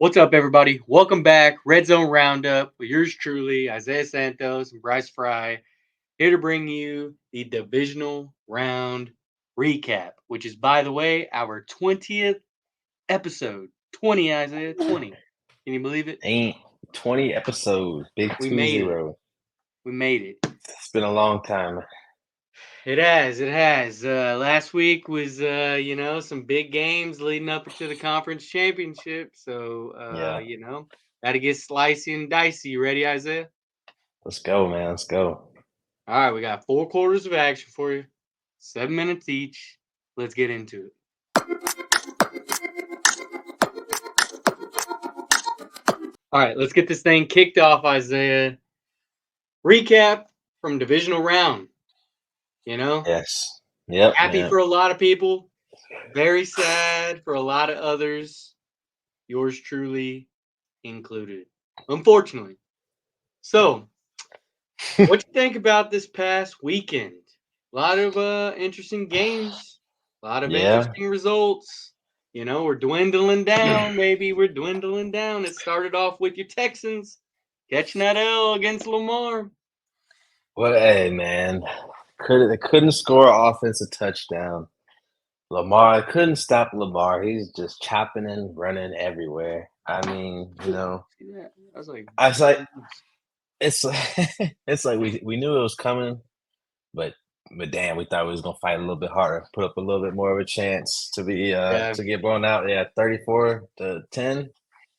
What's up, everybody? Welcome back. RedZone RoundUp with yours truly, Isaiah Santos and Bryce Fry, here to bring you the Divisional Round recap, which is, by the way, our 20th episode. 20, Isaiah, 20. Can you believe it? Ain't 20 episodes, big We two made it. zero. We made it. It's been a long time. It has. It has. Last week was, some big games leading up to the conference championship. So, Yeah, got to get slicey and dicey. You ready, Isaiah? let's go, man. Let's go. All right, we got 4 quarters of action for you, 7 minutes each. Let's get into it. All right, let's get this thing kicked off, Isaiah. Recap from divisional round. Yes. Yep. Happy Yep. for a lot of people, very sad for a lot of others. Yours truly included, unfortunately. So, what you think about this past weekend? A lot of interesting games, a lot of Yeah. interesting results. We're dwindling down, baby. We're dwindling down. It started off with your Texans catching that L against Lamar. What? Hey, man. They couldn't score an offensive touchdown. Lamar couldn't stop Lamar. He's just chopping and running everywhere. I mean, See that? I was like, I was like, it's it's like we knew it was coming, but damn, we thought we was gonna fight a little bit harder, put up a little bit more of a chance to be yeah, to get blown out. Yeah, 34-10.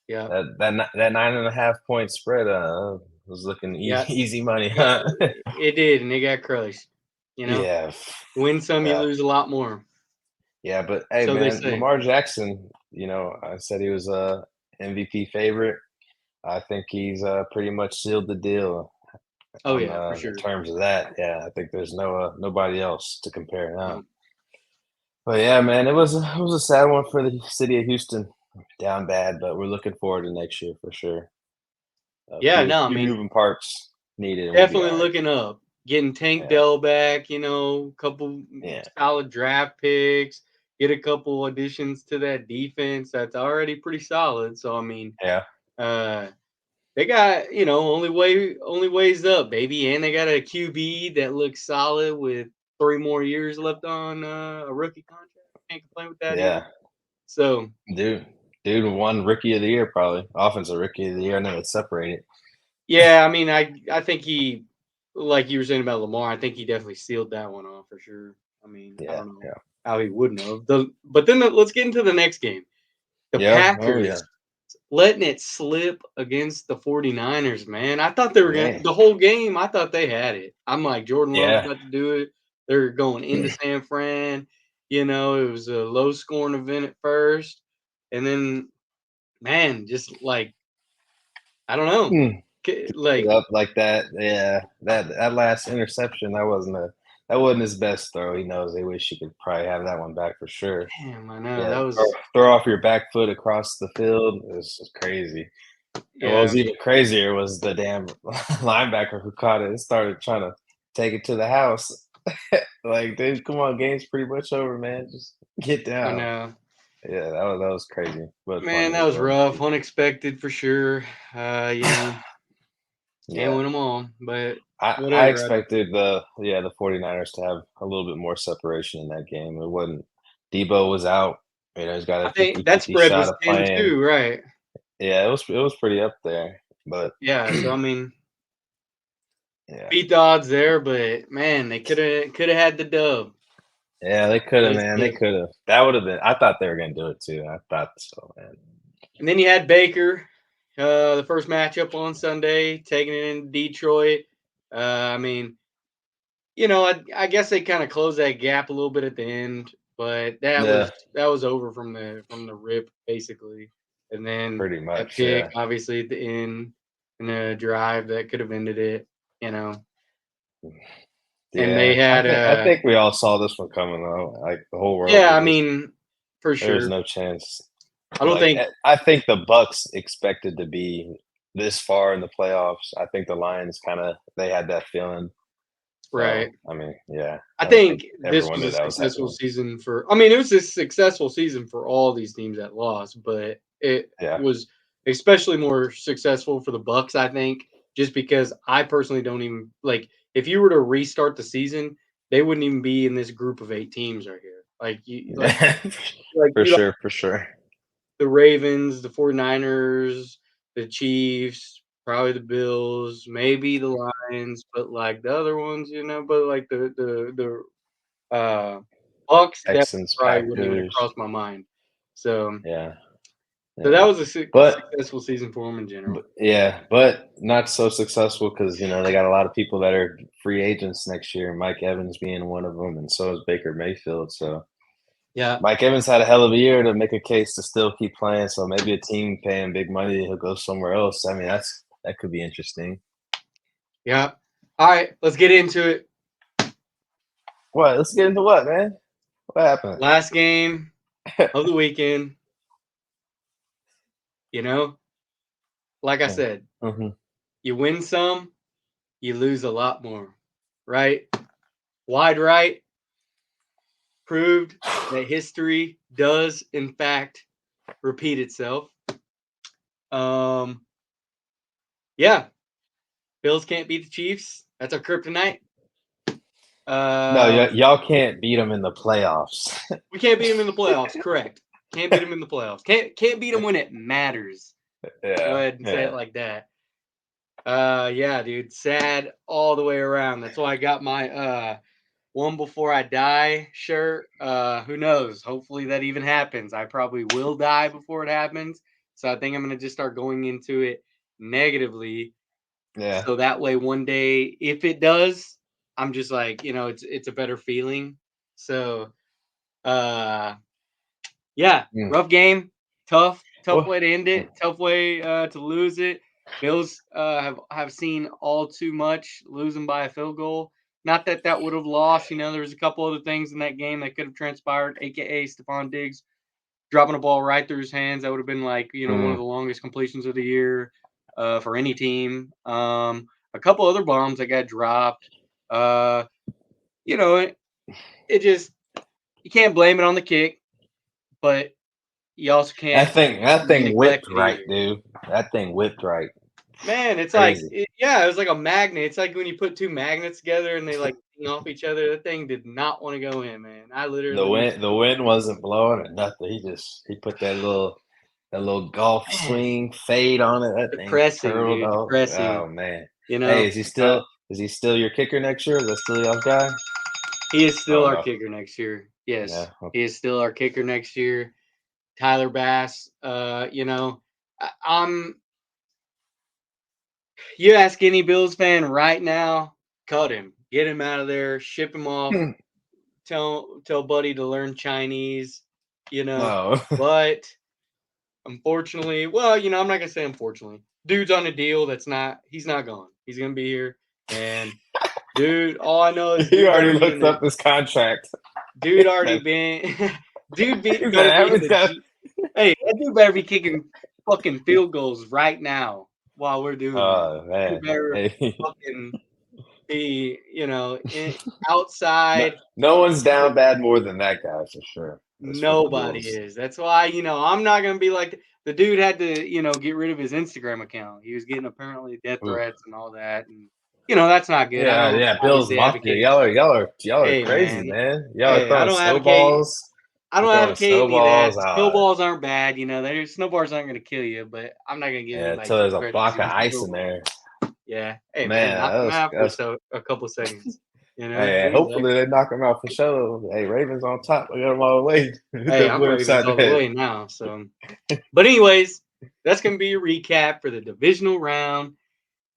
yeah, That 9.5 point spread was looking yeah, easy money, yeah. huh? It did, and they got crushed. Yeah, Win some, you yeah, lose a lot more. yeah. But hey, So they man, say. Lamar Jackson. I said he was a MVP favorite. I think he's pretty much sealed the deal Oh on yeah, for in sure. terms of that. Yeah, I think there's nobody else to compare now. No. But yeah, man, it was a sad one for the city of Houston. Down bad, but we're looking forward to next year for sure. A Yeah, few no, I few mean, moving parts needed, and we'll be definitely all right. looking up. Getting Tank Yeah, Dell back, couple yeah, solid draft picks, get a couple additions to that defense that's already pretty solid. So I mean, yeah. uh they got, only ways up, baby. And they got a QB that looks solid with 3 more years left on a rookie contract. Can't complain with that either. Yeah, So dude, won Rookie of the Year probably, Offensive Rookie of the Year, and then it's separated. yeah, I mean, I think he, like you were saying about Lamar, I think he definitely sealed that one off for sure. I mean, I Yeah, don't know yeah, how he wouldn't have. But then let's get into the next game. The yeah. Oh yeah, Packers letting it slip against the 49ers, man. I thought they were going to, man. the whole game, I thought they had it. I'm like, Jordan Love's Yeah, about to do it. They're going into San Fran. It was a low scoring event at first. And then, man, just like, I don't know. It Like, up like that. Yeah, that last interception that wasn't his best throw. He knows. They wish he could probably have that one back for sure. damn, I know. Yeah, That throw, was, throw off your back foot across the field. It was just crazy. And what yeah. was even crazier was the damn linebacker who caught it and started trying to take it to the house. Like, dude, come on, game's pretty much over, man. Just get I down. know. Yeah, that was crazy, but Man, funny that as was well. rough. Unexpected for sure. Can't Yeah. win them all. But I whatever. expected the 49ers to have a little bit more separation in that game. It wasn't Debo was out. He's got a I think fifty that fifty spread shot was of 10 playing. too, right? Yeah, it was pretty up there. But Yeah, so I mean, yeah. beat the odds there, but man, they could have had the dub. Yeah, they could have, But man. They still. could have. That would have been. I thought they were gonna do it too. I thought so, man. And then you had Baker, the first matchup on Sunday, taking it in Detroit. I mean, I guess they kind of closed that gap a little bit at the end, but that Yeah, was that was over from the rip basically. And then pretty that much. pick, Yeah, obviously at the end, in a drive that could have ended it, you know. And they yeah. I had think I think we all saw this one coming though. Like the whole world yeah, I did. mean, for There was sure. no chance. I don't Like think I think the Bucks expected to be this far in the playoffs. I think the Lions kind of they had that feeling. right. So I mean, yeah, I I think think this everyone was knew a that was successful happening. season for. I mean, it was a successful season for all these teams that lost, but it Yeah, was. especially more successful for the Bucks, I think, just because I personally don't even like if you were to restart the season, they wouldn't even be in this group of 8 teams right here. Like For you sure, for sure. the Ravens, the 49ers, the Chiefs, probably the Bills, maybe the Lions, but like the other ones, but like the Bucks definitely Texans, probably wouldn't even have Packers. crossed my mind. So Yeah, so yeah. that was a But successful season for them in general. but not so successful because they got a lot of people that are free agents next year. Mike Evans being one of them, and so is Baker Mayfield. So Yeah. Mike Evans had a hell of a year to make a case to still keep playing. So maybe a team paying big money, he'll go somewhere else. I mean, that could be interesting. Yeah. All right, let's get into it. What? Let's get into what, man? What happened? Last game of the weekend. Like I said, Mm-hmm. you win some, you lose a lot more, right? Wide right proved that history does, in fact, repeat itself. Yeah, Bills can't beat the Chiefs. That's our kryptonite. No, Uh, y'all can't beat them in the playoffs. we can't beat them in the playoffs. Correct. Can't beat them in the playoffs. Can't beat them when it matters. Go Yeah, ahead and say it yeah. like that. Yeah, dude. Sad all the way around. That's why I got my one before I die shirt. Who knows? Hopefully that even happens. I probably will die before it happens. So I think I'm gonna just start going into it negatively. Yeah. So that way one day, if it does, I'm just like, it's a better feeling. So yeah, Mm. rough game, tough Well, way to end it, tough way to lose it. Bills have seen all too much losing by a field goal. Not that that would have lost. There was a couple other things in that game that could have transpired, aka Stephon Diggs dropping a ball right through his hands. That would have been like one of mm. the longest completions of the year for any team. A couple other bombs that got dropped. Uh, it just you can't blame it on the kick, but you also can't That thing neglect whipped it right, either. dude. That thing whipped right. Man, it's like Crazy. yeah, it was like a magnet. It's like when you put two magnets together and they like ping off each other. That thing did not want to go in, man. I The literally was wind wasn't blowing or nothing. He put that little golf man swing fade on it. That thing depressing, curled dude. out. Depressing. Oh man. You Hey, know, is he uh, still is he still your kicker next year? Is that still y'all's guy? he is still Oh our no. kicker next year. Yes, Yeah. he is still our kicker next year. Tyler Bass. I'm. You ask any Bills fan right now, cut him, get him out of there, ship him off, Hmm. tell Buddy to learn Chinese. You know, No. but unfortunately, well, I'm not gonna say unfortunately. Dude's on a deal he's not gone. He's gonna be here. And dude, all I know is He dude already better be in looked the up his contract. dude already been He's better like, be how in many the times? hey, that dude better be kicking fucking field goals right now while we're doing this. Oh He man. better Hey. fucking be, No, outside. no one's down bad more than that guy for sure. That's for the Nobody Bills. is. That's why, I'm not gonna be like the dude had to, get rid of his Instagram account. He was getting apparently death Oof. threats and all that, and that's not good. I Yeah, don't yeah. Bills obviously Mafia. advocate. Y'all are Hey crazy, man, man. Y'all are hey, I throwing don't advocate. snowballs. I You're don't throwing advocate any of that. snowballs. Snowballs aren't bad, snowballs aren't gonna kill you, but I'm not gonna give Yeah, anybody until death there's a threats because block he of was a ice in snowball. there. Yeah. Hey man, Man, knock that him was, out that for was a couple seconds. hey, Relax. hopefully they knock him out for sure. Hey, Ravens on top. We got him all the way. Hey, That I'm boy Ravens upside the all the head. way now. So, but anyways, that's gonna be a recap for the divisional round,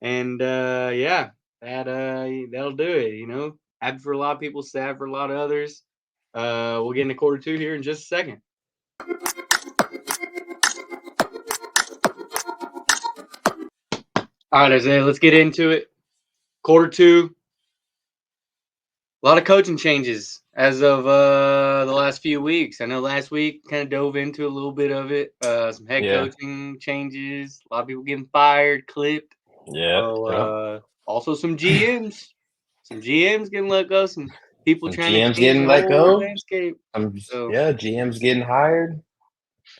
and yeah, that'll do it. Happy for a lot of people, sad for a lot of others. We'll get into quarter two here in just a second. All right, Isaiah, let's get into it. Quarter two, a lot of coaching changes as of the last few weeks. I know last week kind of dove into a little bit of it. Some head Yeah. coaching changes, a lot of people getting fired, clipped. Yeah. Oh, Yep. also some GMs. Some GMs getting let go. Some people Some trying to GMs change getting the let whole go. landscape. So Yeah, GMs getting hired.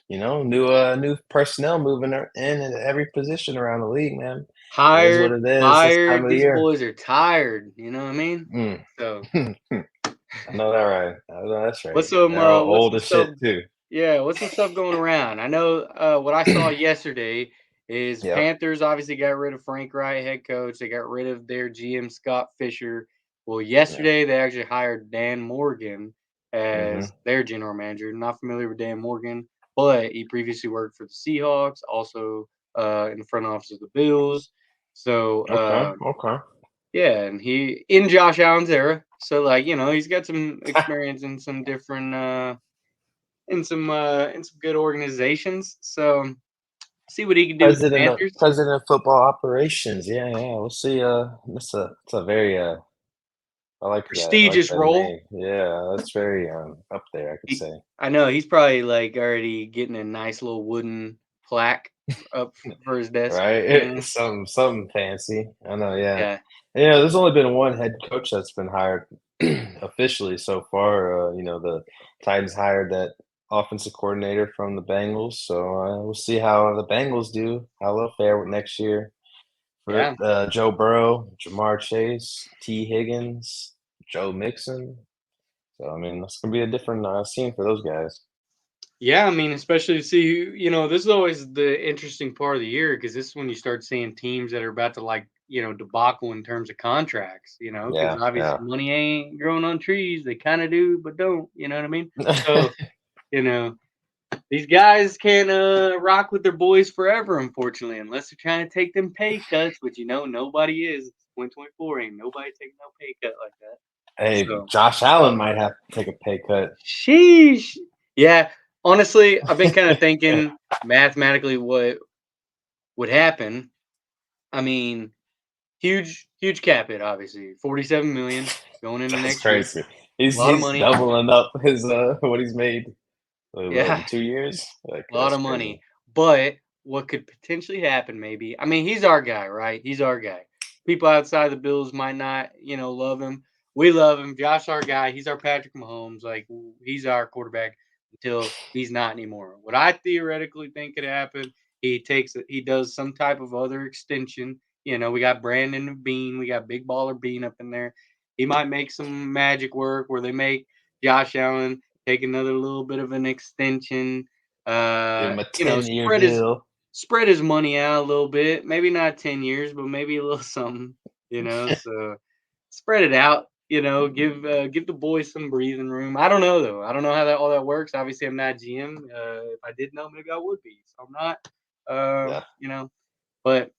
new personnel moving in every position around the league, man. It is what Hired, it is this time fired. of the These year. boys are tired. You know what I mean? Mm. So I know that right. I know that's right. They're all what's old some as stuff? shit too. Yeah, what's some stuff going around? I know what I saw yesterday is Yep. Panthers obviously got rid of Frank Wright, head coach. They got rid of their GM Scott Fisher. Well, Yeah. yesterday they actually hired Dan Morgan Mhm. as their general manager. Not familiar with Dan Morgan, but he previously worked for the Seahawks, also in the front office of the Bills. So Okay. Okay. yeah, and he in Josh Allen's era. So like he's got some experience in some different in some good organizations. So see what he can do with the Panthers. President of football operations. Yeah, yeah. We'll see. It's a very I like that. I like Prestigious that role. name. Yeah, that's very up there, I could He, say. I know he's probably like already getting a nice little wooden plaque up for his desk. Right? Something fancy. I know, yeah. Yeah, Yeah, there's only been one head coach that's been hired officially so far. The Titans hired that offensive coordinator from the Bengals, so we'll see how the Bengals do, how they'll fare with next year. For yeah, Joe Burrow, Jamar Chase, T. Higgins, Joe Mixon. So I mean, that's gonna be a different scene for those guys. yeah. I mean, especially to see this is always the interesting part of the year because this is when you start seeing teams that are about to like debacle in terms of contracts. Because Yeah, obviously yeah. money ain't growing on trees. They kind of do, but don't. You know what I mean? So you know these guys can't rock with their boys forever, unfortunately, unless they're trying to take them pay cuts, which nobody is. It's 2024, ain't nobody taking no pay cut like that. Hey, So, Josh Allen might have to take a pay cut. sheesh. Yeah, honestly, I've been kind of thinking mathematically what would happen. I mean, huge cap hit, obviously, 47 million going into That's next year. crazy. A He's lot of he's money. doubling up his what he's made Yeah, in 2 years. Like a lot that's of crazy. money. But what could potentially happen, maybe? I mean, he's our guy, right? He's our guy. People outside the Bills might not, love him. We love him. Josh, our guy. He's our Patrick Mahomes. Like he's our quarterback until he's not anymore. What I theoretically think could happen, he does some type of other extension. We got Brandon Bean, we got Big Baller Bean up in there. He might make some magic work where they make Josh Allen take another little bit of an extension Give him a 10-year spread his deal. money out a little bit. Maybe not 10 years, but maybe a little something, so spread it out, give the boys some breathing room. I don't know though. I don't know how that all that works. Obviously, I'm not GM. If I did know, maybe I would be. So I'm not. Yeah. But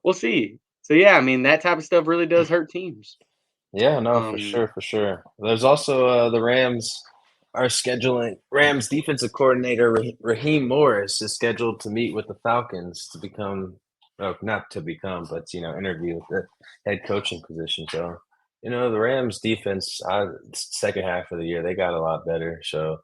we'll see. So yeah, I mean that type of stuff really does hurt teams. Yeah, no, for Um, sure, for sure. There's also the Rams are scheduling Rams defensive coordinator Raheem Morris is scheduled to meet with the Falcons to become, not to become, but interview with the head coaching position. So, the Rams defense, second half of the year they got a lot better. So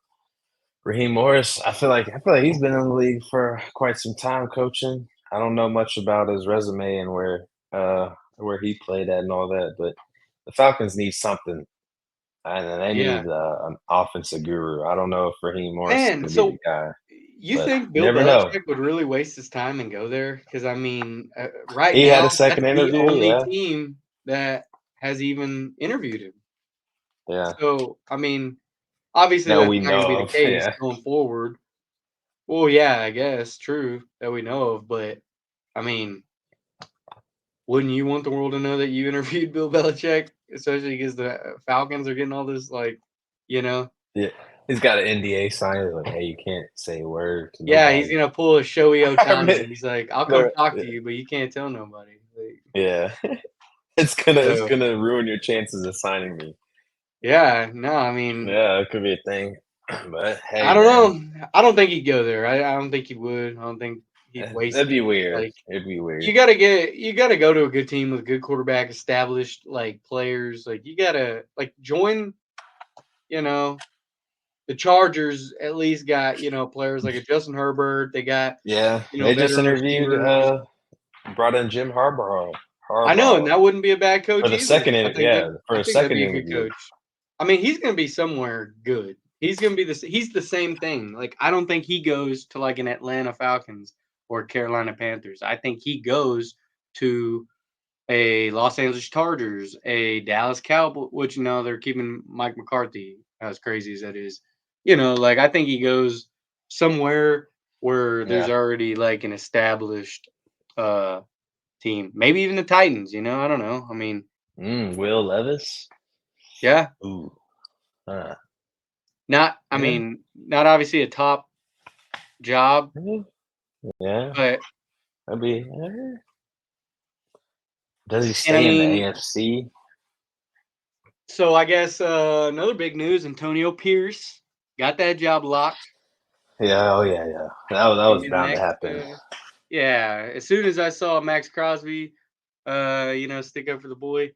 Raheem Morris, I feel like he's been in the league for quite some time coaching. I don't know much about his resume and where he played at and all that, but the Falcons need something, and they yeah, need an offensive guru. I don't know if Raheem Morris is man. going to be the So guy, you but think you Bill never know. Belichick would really waste his time and go there? Because I mean, right He had a now that's second the interview. only Yeah, team that has even interviewed him. yeah. So I mean, obviously That that's we not going to be know the of. case Yeah, going forward. Well, yeah, I guess true that we know of, but I mean, wouldn't you want the world to know that you interviewed Bill Belichick, especially because the Falcons are getting all this like, you know? yeah. He's got an NDA signed. It's like, hey, you can't say a word to Yeah, he's nobody. gonna pull a Shohei I Otani. mean, He's like, "I'll come they're- talk to you, but you can't tell nobody." Like, yeah. It's so gonna ruin your chances of signing me. yeah, no, I mean, Yeah, it could be a thing. But I hey, don't man, know. I don't think he'd go there. I don't think he would. I don't think he'd waste that'd be it. weird. Like, It'd be weird. you gotta go to a good team with a good quarterback, established like players. Like, you gotta like join. You know, the Chargers at least got players like a Justin Herbert. They got Yeah, they just veteran interviewed, receivers. brought in Jim Harbaugh. I know, and Harbaugh that wouldn't be a bad for coach the either. second, I think yeah, that for I a think that'd second be a good interview. coach. I mean, he's gonna be somewhere good. He's gonna be he's the same thing. Like, I don't think he goes to like an Atlanta Falcons or Carolina Panthers. I think he goes to a Los Angeles Chargers, a Dallas Cowboys, which they're keeping Mike McCarthy, as crazy as that is. Like I think he goes somewhere where there's Yeah. already like an established team. Maybe even the Titans, I don't know. I mean, Will Levis? yeah. Ooh. Uh, I yeah. mean, not obviously a top job, Yeah. but That'd be. Does he and I stay in the mean, AFC? so I guess another big news: Antonio Pierce got that job locked. Yeah. Oh yeah. Yeah. That was Thinking bound to next, happen. yeah. As soon as I saw Max Crosby, stick up for the boy,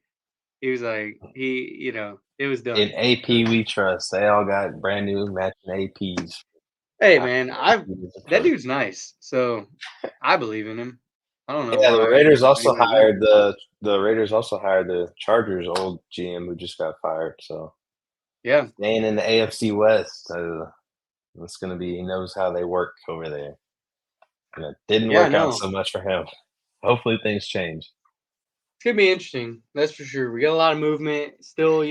he was like, it was In done. AP, we trust. They all got brand new matching APs. Hey, After man, years of that trust. dude's nice, so I believe in him. I don't know Yeah, the why Raiders also anybody wouldn't. hired the Raiders also hired the Chargers' old GM who just got fired. So Yeah, staying in the AFC West, it's going to be he knows how they work over there, and it didn't yeah, work out no, so much for him. Hopefully, things change. it's gonna be interesting. That's for sure. We got a lot of movement. Still,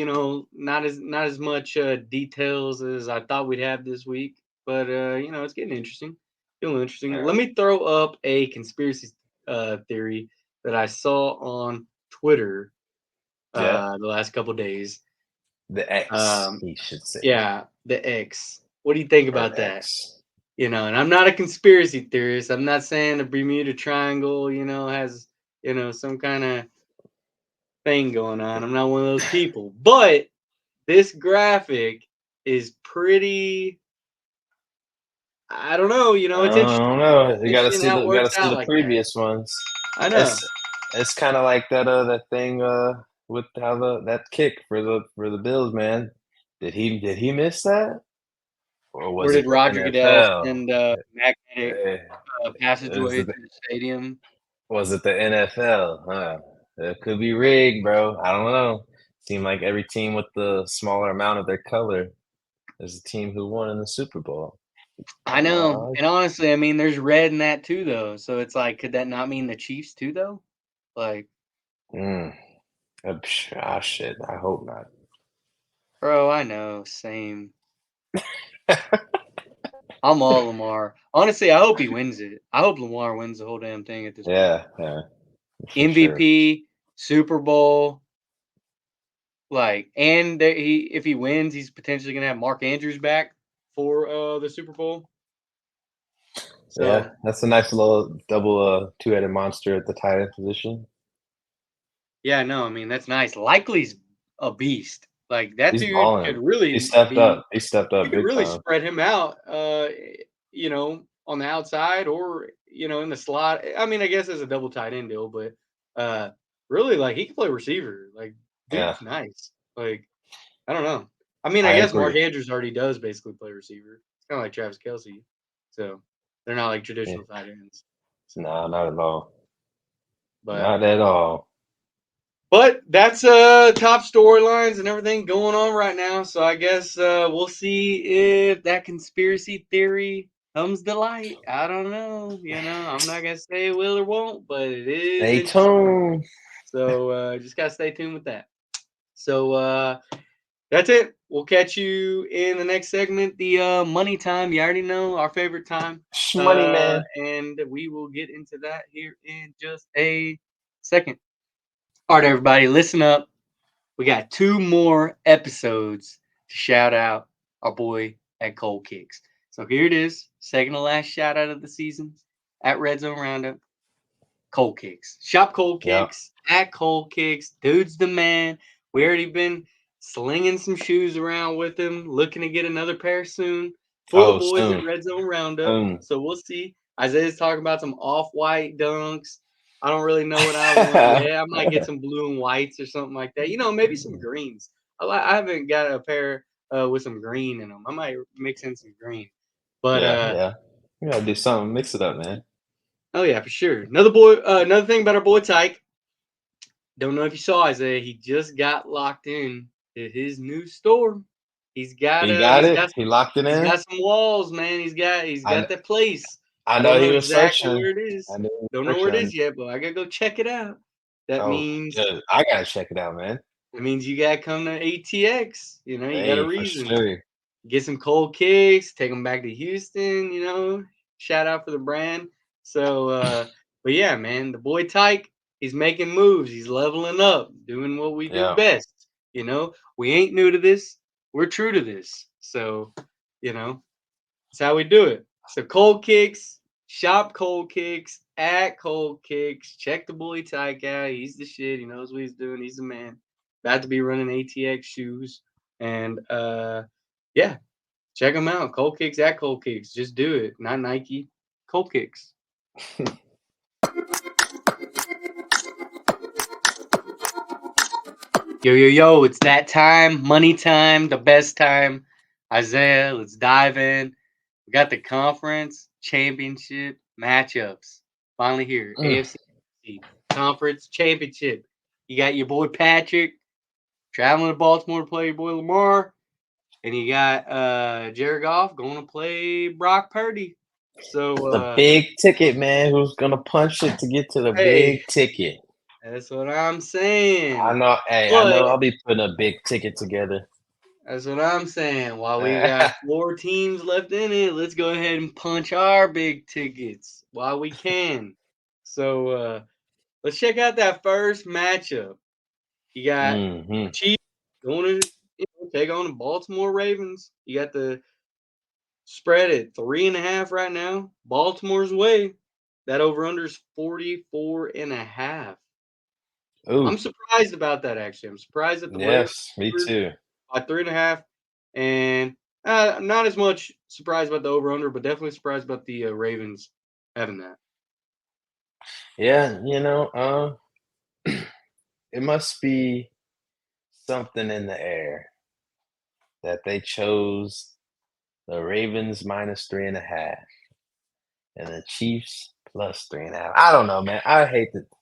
not as much details as I thought we'd have this week, but it's getting interesting. Feeling interesting. Yeah, Let me throw up a conspiracy theory that I saw on Twitter yeah. the last couple days. The X, Um, he should say, yeah, the X. What do you think or about that? X. And I'm not a conspiracy theorist. I'm not saying the Bermuda Triangle, has, some kind of thing going on. I'm not one of those people. But this graphic is pretty, I don't know, I it's interesting. don't know. You got to Interesting see how it the got to works see out the like that. previous ones. I know. It's kind of like that thing with how that kick for the Bills, man. Did he miss that, or Where was it did the Roger Goodell NFL? send magnetic Eh, is passageway it to the stadium? was it the NFL? Huh? It could be rigged, bro. I don't know. Seemed like every team with the smaller amount of their color is the team who won in the Super Bowl. I know. Uh, And honestly, I mean, there's red in that too, though. So it's like, could that not mean the Chiefs too, though? Like, mm, shit. I hope not. bro, I know. Same. I'm all Lamar. Honestly, I hope he wins it. I hope Lamar wins the whole damn thing at this point. Yeah, yeah, for sure. MVP, Super Bowl, like, and if he wins, he's potentially gonna have Mark Andrews back for the Super Bowl. Yeah, So that's a nice little double two-headed monster at the tight end position. yeah, no, I mean that's nice. Likely's a beast. Like that He's dude could balling. He really stepped be. up. He stepped You up could big really time. spread him out. On the outside or in the slot. I mean, I guess as a double tight end deal, but really, like he can play receiver. Like Yeah, dude's nice. Like I don't know. I mean, I I guess Mark agree. Andrews already does basically play receiver. It's kind of like Travis Kelsey. So they're not like Yeah. traditional tight ends. So, No, not at all. but Not at all. that's top storylines and everything going on right now. So I guess we'll see if that conspiracy theory comes to light. I don't know. I'm not gonna say it will or won't, but it is Stay interesting. tuned. So just gotta stay tuned with that. So that's it. We'll catch you in the next segment, the money time. You already know our favorite time. Shmoney man. And we will get into that here in just a second. All right, everybody, listen up. We got 2 more episodes to shout out our boy at Cold Kicks. So here it is, second to last shout out of the season at RedZone RoundUp. Cold Kicks. Shop Cold Yeah. Kicks at Cold Kicks. Dude's the man. We already been slinging some shoes around with him, looking to get another pair soon. For the Oh, boys at soon. RedZone RoundUp. Soon. So we'll see. Isaiah's talking about some off-white dunks. I don't really know what I want yet. I might get some blue and whites or something like that. Maybe some greens. I haven't got a pair with some green in them. I might mix in some green. But Yeah, yeah. You gotta do something. Mix it up, man. oh yeah, for sure. Another thing about our boy Tyke. Don't know if you saw Isaiah. He just got locked in to his new store. He's got He got it. got He locked it he's in. got some walls, man. He's I got that place. I I know don't he know was exactly searching. where it I is. know he was Don't know where it searching. is yet, but I gotta go check it out. That Oh, means good. I gotta check it out, man. that means you gotta come to ATX. You know, you got a Hey, for reason. sure. Get some cold kicks, take them back to Houston, shout out for the brand. So, but yeah, man, the boy Tyke, he's making moves. He's leveling up, doing what we do Yeah. best. We ain't new to this. We're true to this. So, that's how we do it. So cold kicks, shop cold kicks, at cold kicks. Check the boy Tyke out. He's the shit. He knows what he's doing. He's the man. About to be running ATX shoes. And yeah, check them out. Cold kicks at cold kicks. Just do it. Not Nike. Cold kicks. Yo, yo, yo, it's that time. Money time, the best time. Isaiah, let's dive in. We got the conference championship matchups. Finally here. Mm. AFC conference championship. You got your boy Patrick traveling to Baltimore to play your boy Lamar. And you got Jared Goff going to play Brock Purdy. So The big ticket, man. Who's gonna punch it to get to the hey, big ticket? that's what I'm I saying. know. Hey, I But know. I'll be putting a big ticket together. that's what I'm saying. While we got 4 teams left in it, let's go ahead and punch our big tickets while we can. So let's check out that first matchup. You got hmm Chiefs going to take on the Baltimore Ravens. You got the spread at 3.5 right now. Baltimore's way. That over under is 44.5. Ooh, I'm surprised about that actually. I'm surprised at the Ravens yes, me too. by 3.5, and not as much surprised about the over under, but definitely surprised about the Ravens having that. Yeah, it must be something in the air that they chose the Ravens minus 3.5 and the Chiefs plus 3.5. I don't know, man.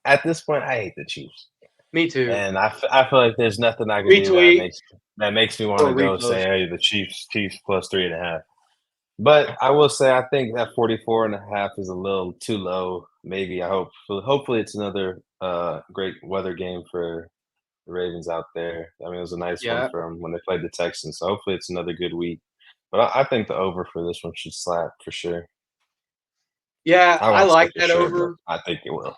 At this point, I hate the Chiefs. Me too. And I feel like there's nothing I can do Retweet that makes me want or to go say, repost. hey, the Chiefs plus 3.5. But I will say I think that 44.5 is a little too low. Maybe hopefully it's another great weather game for the Ravens out there. I mean, it was a nice one Yeah, for them when they played the Texans. So hopefully it's another good week. But I think the over for this one should slap for sure. yeah, I I won't say like for that sure, but over. I think it will.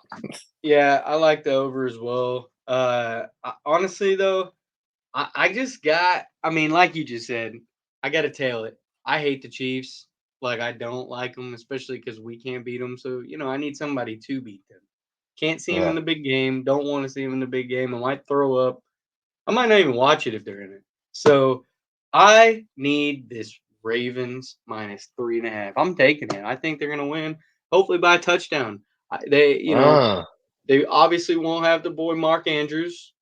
Yeah, I like the over as well. Honestly though, I just got. I mean, like you just said, I got to tail it. I hate the Chiefs. Like I don't like them, especially because we can't beat them. So I need somebody to beat them. Can't see them in Yeah. the big game. Don't want to see them in the big game. I might throw up. I might not even watch it if they're in it. So I need this Ravens minus 3.5. I'm taking it. I think they're gonna win. Hopefully by a touchdown. Uh, They obviously won't have the boy Mark Andrews,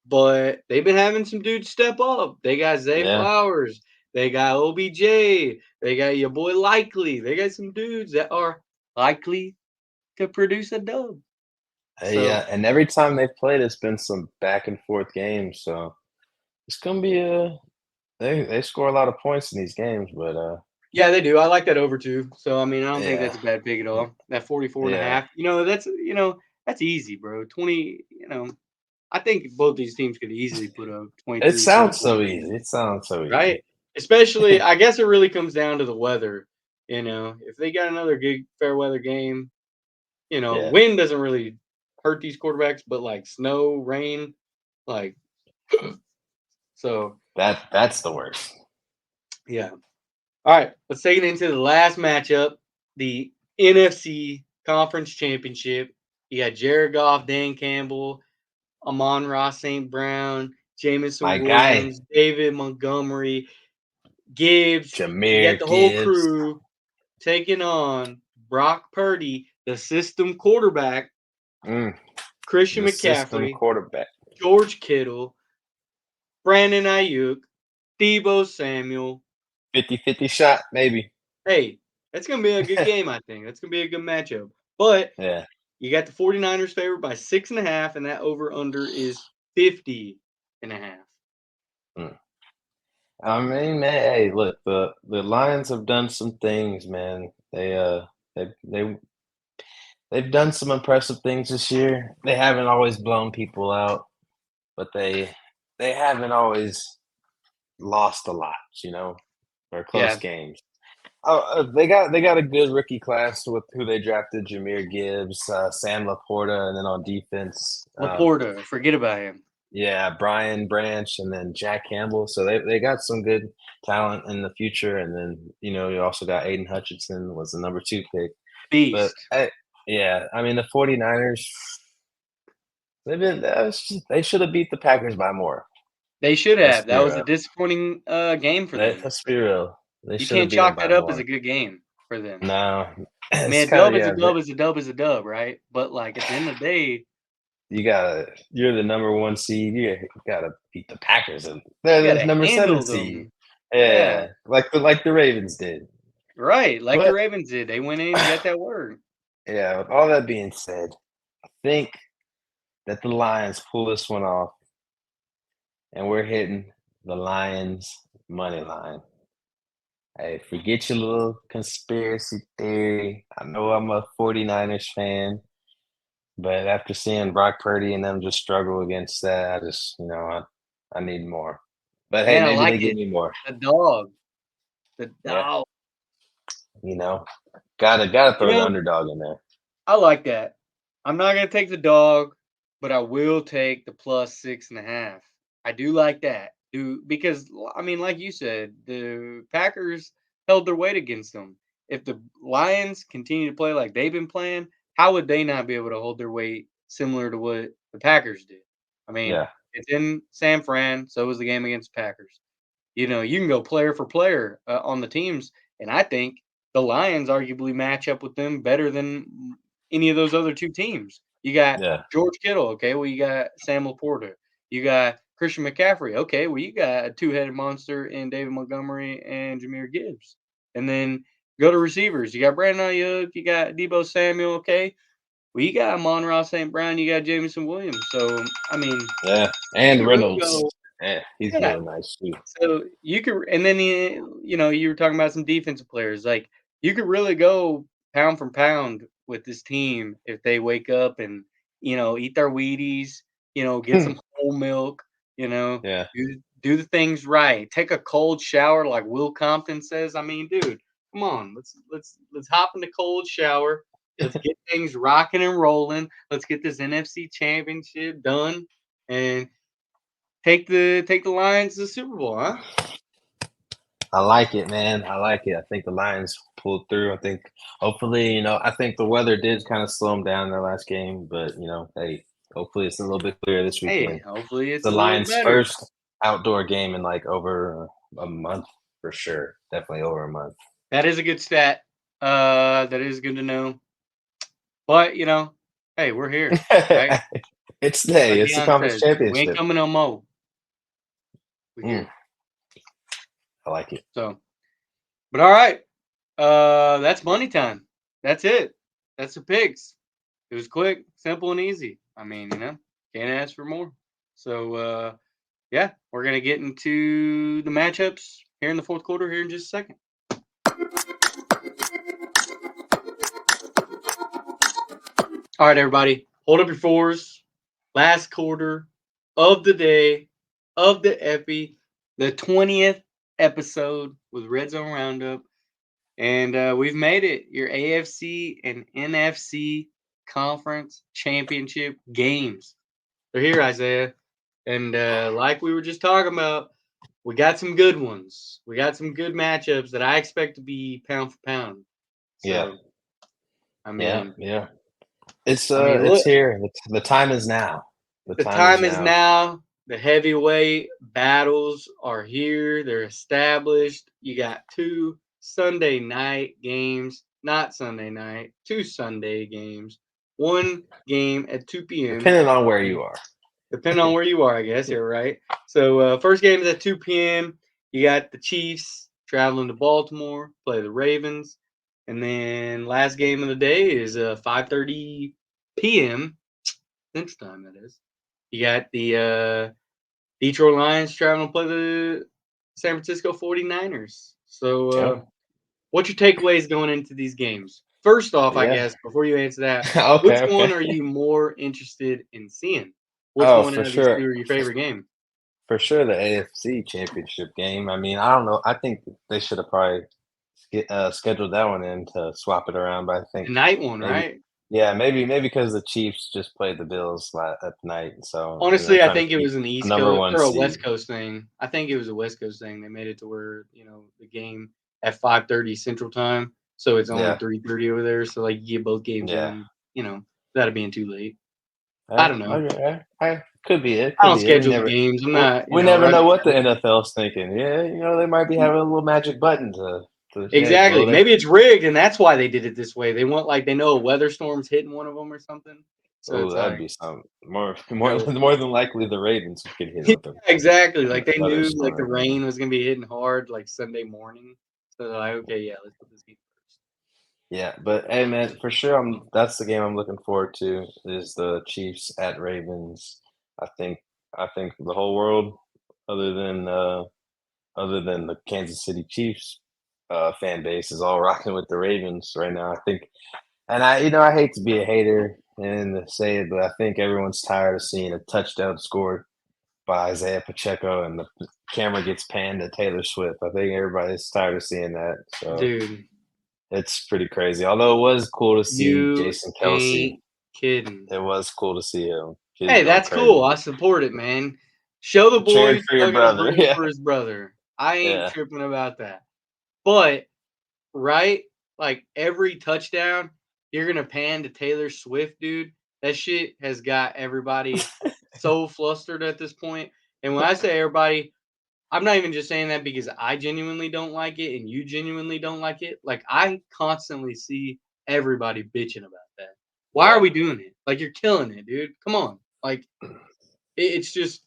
but they've been having some dudes step up. They got Zay yeah. Flowers. They got OBJ. They got your boy Likely. They got some dudes that are likely to produce a dub. Yeah, So and every time they've played, it's been some back and forth games. So it's gonna be a they score a lot of points in these games, but yeah, they do. I like that over too. So I mean, I don't think yeah, that's a bad pick at all. That 44 and a yeah. half. That's easy, bro. 20, I think both these teams could easily put up It 23, sounds 24 so points, easy. It sounds so easy. right? Especially, I guess it really comes down to the weather. If they got another good fair weather game, Yeah, wind doesn't really hurt these quarterbacks, but like snow, rain, like so. that's the worst. Yeah. All right, let's take it into the last matchup, the NFC Conference Championship. You got Jared Goff, Dan Campbell, Amon Ross St. Brown, Jamison My guy, Williams, David Montgomery, Gibbs. You got Jameer the whole Gibbs, crew taking on Brock Purdy, the system quarterback, mm, Christian the system McCaffrey, quarterback. George Kittle, Brandon Ayuk, Debo Samuel. 50-50 shot, maybe. Hey, that's going to be a good game, I think. That's going to be a good matchup. But Yeah. you got the 49ers favored by 6.5, and that over under is 50.5. Mm. I mean, man, hey, look, the Lions have done some things, man. They they've done some impressive things this year. They haven't always blown people out, but they haven't always lost a lot, or close Yeah, games. Oh, they got a good rookie class with who they drafted: Jameer Gibbs, Sam Laporta, and then on defense, Laporta, forget about him. yeah, Brian Branch, and then Jack Campbell. So they got some good talent in the future, and then you also got Aiden Hutchinson was the number 2 pick. But Beast. yeah, I mean the 49ers, they should have beat the Packers by more. They should Let's have. be That was a real. disappointing game for them. Let's be real. They You should have can't beat them chalk by that up as a more. good game for them. No, I mean, it's a kind of dub is a yeah. dub is a dub is a dub, right? But like at the end of the day, You're the number 1 seed. You gotta beat the Packers, and you they're the gotta number 7 handle seed. them. Yeah, Yeah, like the Ravens did. right. Like the But Ravens did. They went in and got that word. yeah, with all that being said, I think that the Lions pull this one off, and we're hitting the Lions money line. Hey, forget your little conspiracy theory. I know I'm a 49ers fan, but after seeing Brock Purdy and them just struggle against that, I just, I need more. But hey, Man, I maybe like they give it. me more. The dog. The Yeah, dog. you know, gotta You throw the know, underdog in there. I like that. I'm not gonna take the dog, but I will take the plus 6.5. I do like that. Do because I mean, like you said, the Packers held their weight against them. If the Lions continue to play like they've been playing, how would they not be able to hold their weight similar to what the Packers did? I mean, Yeah, it's in San Fran, so was the game against Packers. You can go player for player on the teams, and I think the Lions arguably match up with them better than any of those other 2 teams. You got yeah, George Kittle, okay, well, you got Sam Laporta. You got Christian McCaffrey, okay, well, you got a two-headed monster in David Montgomery and Jameer Gibbs. And then go to receivers. You got Brandon Ayuk, you got Debo Samuel, okay. Well, you got Amon-Ra St. Brown, you got Jameson Williams. So, I mean, yeah. you And could really Reynolds, go yeah, he's yeah. really nice too. So you could, and then you were talking about some defensive players. Like you could really go pound for pound with this team if they wake up and eat their Wheaties, get some whole milk, Yeah, do the things right. Take a cold shower, like Will Compton says. I mean, dude, come on, let's hop in the cold shower. Let's get things rocking and rolling. Let's get this NFC Championship done and take the Lions to the Super Bowl, huh? I like it, man. I like it. I think the Lions pulled through. I think hopefully, I think the weather did kind of slow them down in their last game, but hey, hopefully it's a little bit clearer this Hey, weekend. hopefully It's it's the a little Lions' better. first outdoor game in like over a month for sure. Definitely over a month. That is a good stat. That is good to know. But hey, we're here, right? Like It's the Dion conference says, we ain't championship. coming no more. We're Mm, here. I like it. So, but all right. That's money time. That's it. That's the picks. It was quick, simple, and easy. I mean, can't ask for more. So, yeah, we're gonna get into the matchups here in the fourth quarter here in just a second. All right, everybody, hold up your fours. Last quarter of the day of the Epi, the 20th episode with RedZone Roundup. And we've made it. Your AFC and NFC conference championship games. They're here, Isaiah. And like we were just talking about, we got some good ones. We got some good matchups that I expect to be pound for pound. Yeah, So, I yeah, mean, yeah. It's look, here. The time is now. The the time is time is now. now. The heavyweight battles are here. They're established. You got 2 Sunday night games, not Sunday night, 2 Sunday games, 1 game at 2 p.m. Depending on where you are. Depending on where you are, I guess. You're right. So, first game is at 2 p.m. You got the Chiefs traveling to Baltimore, play the Ravens. And then last game of the day is 5:30 p.m. Central Time, that is. You got the Detroit Lions traveling to play the San Francisco 49ers. So, Yeah. what's your takeaways going into these games? First off, I Yeah. guess, before you answer that, which Okay. one Okay. are you more interested in seeing? Which Oh, one for out of these two sure. are your favorite game? For sure, the AFC Championship game. I mean, I don't know. I think they should have probably scheduled that one in to swap it around, but I The think night one, maybe, right? yeah, maybe because the Chiefs just played the Bills at night, so and they're Honestly, I trying to think it keep was an a East number Coast one or a seed. West Coast thing. I think it was a West Coast thing. They made it to where, the game at 5:30 Central Time, so it's only Yeah, 3:30 over there, so, like, you get both games yeah. in, without it being too late. I don't know. Okay, could be it. I Could don't be it. We schedule the never, games. I'm not, we never know what the NFL's thinking. Yeah, they might be having a little magic button to shake. Exactly. Well, they Maybe it's rigged, and that's why they did it this way. They want like they know a weather storm's hitting one of them or something. So oh, it's that'd like, be something more so more than likely the Ravens would get hit yeah, with a exactly. Like they weather knew like the storm. rain was gonna be hitting hard like Sunday morning. So they're like, okay, yeah, let's put this game first. Yeah, but hey, man, for sure, that's the game I'm looking forward to is the Chiefs at Ravens. I think I think the whole world, other than uh, other than the Kansas City Chiefs fan base, is all rocking with the Ravens right now. I think, and I hate to be a hater and to say it, but I think everyone's tired of seeing a touchdown scored by Isaiah Pacheco and the camera gets panned to Taylor Swift. I think everybody's tired of seeing that. So Dude, it's pretty crazy. Although it was cool to see you Jason Kelsey. ain't kidding. It was cool to see him. He's Hey, going that's cool. crazy. I support it, man. Show the I'm cheering boy for your Duggan brother. rooting Yeah. for his brother. I ain't Yeah. tripping about that. But right? Like every touchdown, you're gonna pan to Taylor Swift, dude. That shit has got everybody so flustered at this point. And when I say everybody, I'm not even just saying that because I genuinely don't like it and you genuinely don't like it. Like I constantly see everybody bitching about that. Why are Yeah. we doing it? Like you're killing it, dude. Come on. Like it's just,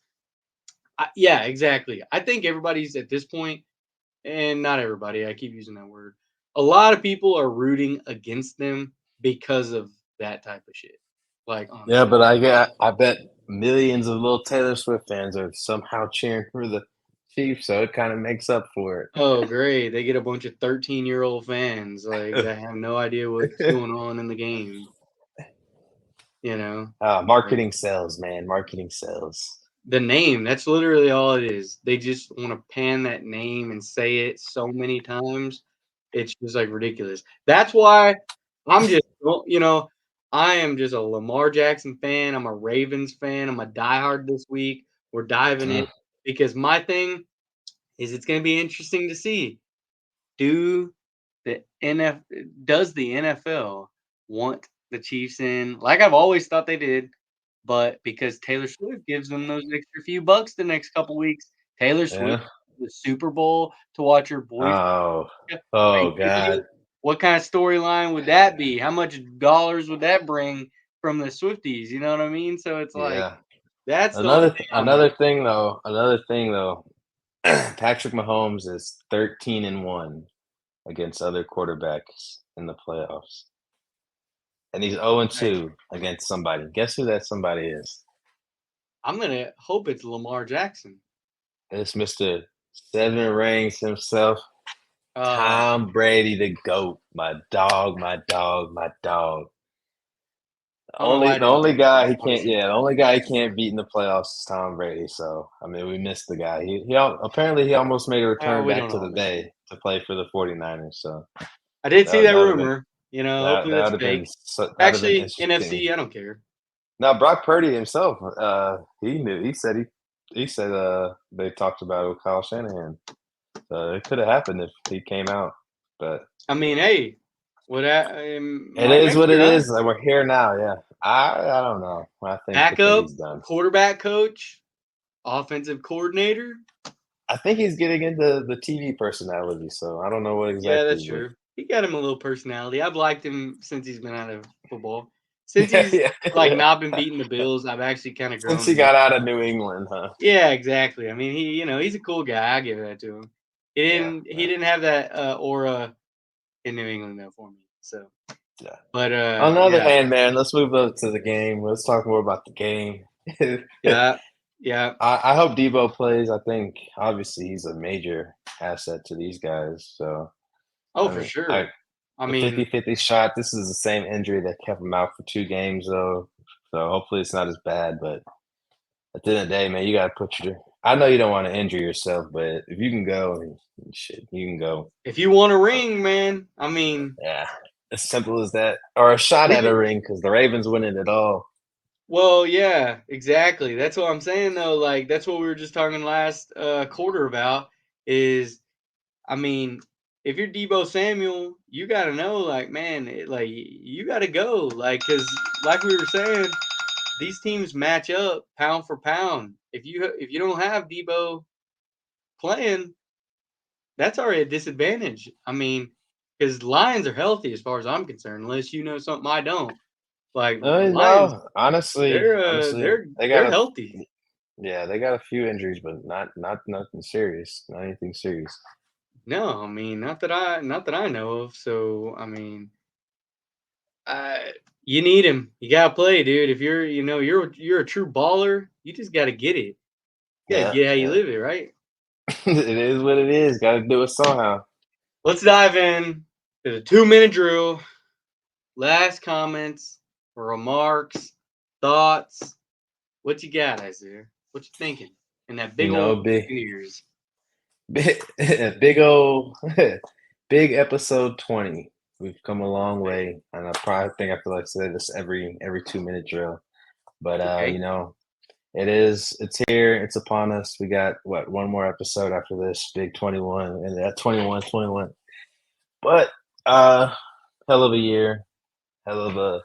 yeah, exactly. I think everybody's at this point, and not everybody, I keep using that word. A lot of people are rooting against them because of that type of shit. Like, Yeah, honestly. but I bet millions of little Taylor Swift fans are somehow cheering for the Chiefs, so it kind of makes up for it. Oh, great. They get a bunch of 13-year-old fans, like, that have no idea what's going on in the game, you know? Like, Marketing sells, man. Marketing sells. the name, that's literally all it is. They just wanna pan that name and say it so many times. It's just, like, ridiculous. That's why I'm just well, I am just a Lamar Jackson fan, I'm a Ravens fan, I'm a diehard this week. We're diving in Mm. because my thing is it's gonna be interesting to see, do the NF does the NFL want the Chiefs in like I've always thought they did, but because Taylor Swift gives them those extra few bucks the next couple weeks, Taylor Swift Yeah. the Super Bowl to watch her boyfriend. Oh. Are you Oh kidding me? God. What kind of storyline would that be? How much dollars would that bring from the Swifties? You know what I mean? So it's like Yeah. that's the only thing I'm like, Another thing though, Patrick Mahomes is 13-1 against other quarterbacks in the playoffs. And he's hey, 0-2 against somebody. Guess who that somebody is? I'm gonna hope it's Lamar Jackson. It's Mr. Seven Rings himself, Oh, Tom Brady, the GOAT. My dog, my dog, my dog. I don't know why I The didn't only think of guy that, he can't, honestly. yeah, the only guy he can't beat in the playoffs is Tom Brady. So I mean, we missed the guy. Apparently he almost made a return We back don't to all the miss him. Bay to play for the 49ers. So I did see that that would have been rumor. Hopefully that that's would have been fake. that would have been Actually, interesting. NFC, I don't care. Now Brock Purdy himself, he knew. He said they talked about it with Kyle Shanahan. So it could have happened if he came out, but I mean, hey, what it might is next what it year, huh? is, and we're here now. Yeah, I don't know. I think Backup, he's done. quarterback coach, offensive coordinator. I think he's getting into the TV personality, so I don't know what Yeah, exactly, that's but true. He got him a little personality. I've liked him since he's been out of football. Since yeah, he's yeah, like yeah. not been beating the Bills, I've actually kind of Since grown he to got out of New England, huh? Yeah, exactly. I mean, he's a cool guy. I give that to him. He Yeah, didn't he didn't have that aura in New England though for me. So, yeah. but On the other yeah, hand, man, let's move up to the game. Let's talk more about the game. yeah. Yeah. I hope Debo plays. I think obviously he's a major asset to these guys. So Oh, I for mean, I sure. I the mean, 50-50 shot. This is the same injury that kept him out for 2 games, though. So hopefully it's not as bad. But at the end of the day, man, you gotta put your. I know you don't want to injure yourself, but if you can go, shit, you can go. if you want a ring, man, I mean, Yeah, as simple as that, or a shot at a we ring because the Ravens winning it all. well, yeah, exactly. That's what I'm saying though. Like that's what we were just talking last quarter about is I mean, if you're Debo Samuel, you got to know like man, like you got to go cuz like we were saying, these teams match up pound for pound. If you don't have Debo playing, that's already a disadvantage. I mean, cuz Lions are healthy as far as I'm concerned, unless you know something I don't. Like Lions, No, honestly, they're they got they're a healthy. yeah, they got a few injuries, but not nothing serious, not anything serious. No, I mean, not that I know of. So, I mean, you need him. You gotta play, dude. If you're a true baller, you just gotta get it. You gotta Yeah, get how you yeah. live it, right? It is what it is. Got to do it somehow. Let's dive in to the 2-minute drill. Last comments, remarks, thoughts. What you got, Isaiah? What you thinking? In that big You know, old big, ears. big, big old, big episode 20. We've come a long Hey, way, and I probably think I feel like say this every 2 minute drill. But okay. it's here, it's upon us. We got what one more episode after this big 21, and that 21. But uh, hell of a year, hell of a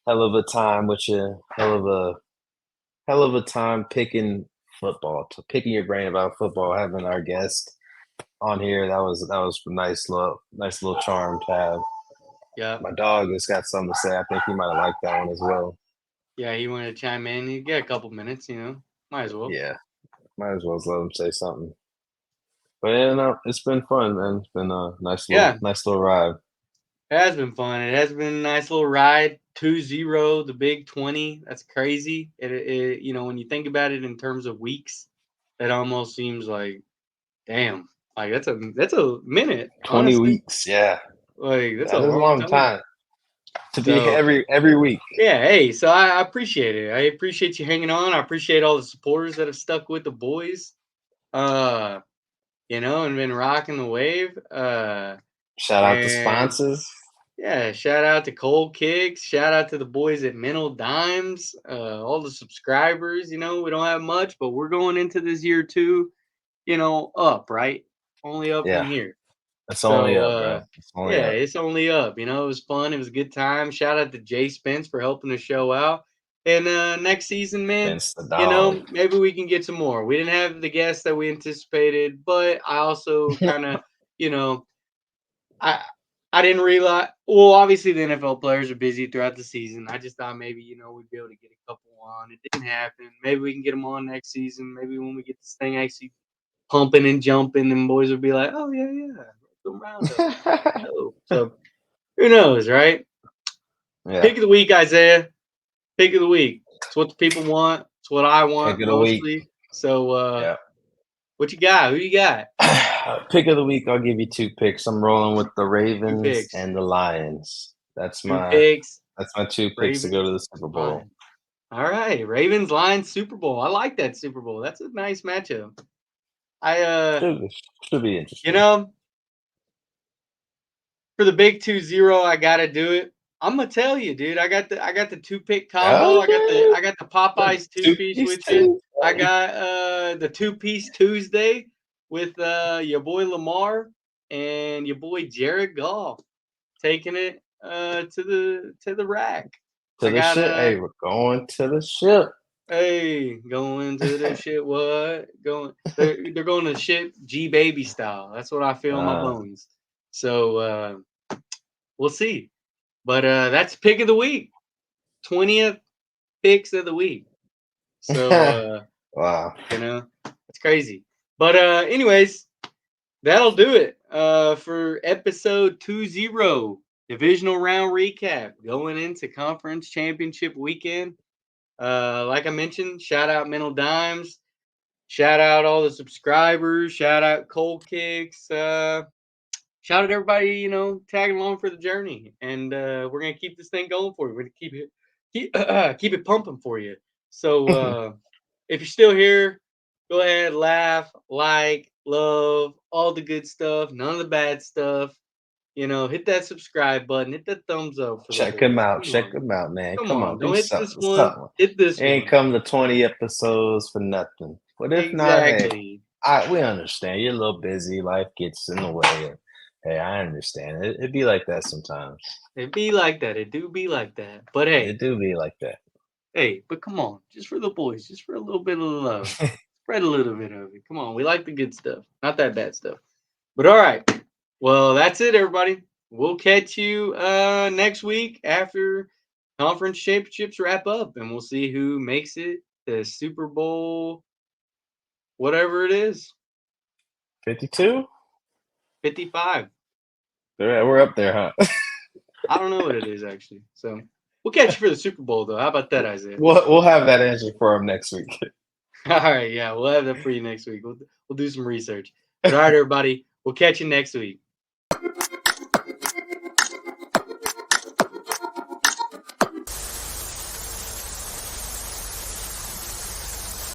hell of a time with you, hell of a time picking football, to picking your brain about football, having our guest on here. That was a nice little charm to have. Yep. My dog has got something to say. I think he might have liked that one as well. Yeah, he wanted to chime in. You get a couple minutes. Might as well. Yeah, might as well let him say something. But yeah, no, it's been fun, man. It's been a Yeah, nice little ride. it has been fun. It has been a nice little ride. 2-0, the big 20. That's crazy. When you think about it in terms of weeks, that almost seems like, damn, like that's a minute, 20 honestly. weeks, yeah, Like that's a that is a long long time. time to be So every week. yeah, hey, so I appreciate it. I appreciate you hanging on. I appreciate all the supporters that have stuck with the boys. Uh, and been rocking the wave. Shout out to And sponsors. yeah, shout out to Cold Kicks. Shout out to the boys at Mental Dimes. All the subscribers. We don't have much, but we're going into this year too. Up, right? Only up from Yeah, here. it's only So up, bro. It's only yeah, up. it's only up. It was fun. It was a good time. Shout out to Jay Spence for helping the show out. And next season, man, Vince the dog. maybe we can get some more. We didn't have the guests that we anticipated, but I also kind of, you know, I I didn't realize. Well, obviously the NFL players are busy throughout the season. I just thought maybe we'd be able to get a couple on. It didn't happen. Maybe we can get them on next season. Maybe when we get this thing actually pumping and jumping, and boys will be like, "Oh yeah, yeah, some roundup." Oh, so who knows, right? Yeah, Pick of the week, Isaiah. Pick of the week. It's what the people want. It's what I pick want of the week. mostly. So, Yeah. what you got? Who you got? Pick of the week, I'll give you 2 picks. I'm rolling with the Two Ravens picks. and the Lions. That's Two my picks. that's my 2 picks to go to Ravens. the Super Bowl. Lions. All right, Ravens, Lions, Super Bowl. I like that Super Bowl. That's a nice matchup. I Should should be you interesting. know, for the big 2-0, I gotta do it. I'm gonna tell you, dude. I got the 2-pick combo. Okay. I got the Popeyes two Two piece piece with you. too. I got the 2-piece Tuesday with your boy Lamar and your boy Jared Goff taking it to the rack. To I the got ship. Hey, we're going to the ship. hey, going to the shit. What going? They're going to shit G baby style. That's what I feel in my Uh, bones. So we'll see. But that's pick of the week. 20th picks of the week. So wow. it's crazy. But anyways, that'll do it for episode 20. Divisional round recap going into conference championship weekend. Like I mentioned, shout out Mental Dimes. Shout out all the subscribers. Shout out Cold Kicks. Shout out everybody, tagging along for the journey. And we're gonna keep this thing going for you. We're gonna keep it pumping for you. So if you're still here, go ahead, laugh, like, love, all the good stuff, none of the bad stuff. Hit that subscribe button, hit that thumbs up for the Check him boys. out. Check him out, man. Come Come on, on. do Don't hit this something. one. Something. Hit this Ain't one. come to 20 episodes for nothing. But if not, hey, Exactly. we understand. You're a little busy. Life gets in the way. Hey, I understand. It be like that sometimes. It be like that. It do be like that. But hey, It do be like that. but come on, just for the boys, just for a little bit of love. Spread a little bit of it. Come on, we like the good stuff, not that bad stuff. But all right, well, that's it, everybody. We'll catch you next week after conference championships wrap up, and we'll see who makes it to Super Bowl, whatever it is, 52? 55. We're up there, huh? I don't know what it is actually. So we'll catch you for the Super Bowl, though. How about that, Isaiah? We'll have that answer for him next week. All right, yeah, we'll have that for you next week. We'll do some research. But all right, everybody, we'll catch you next week.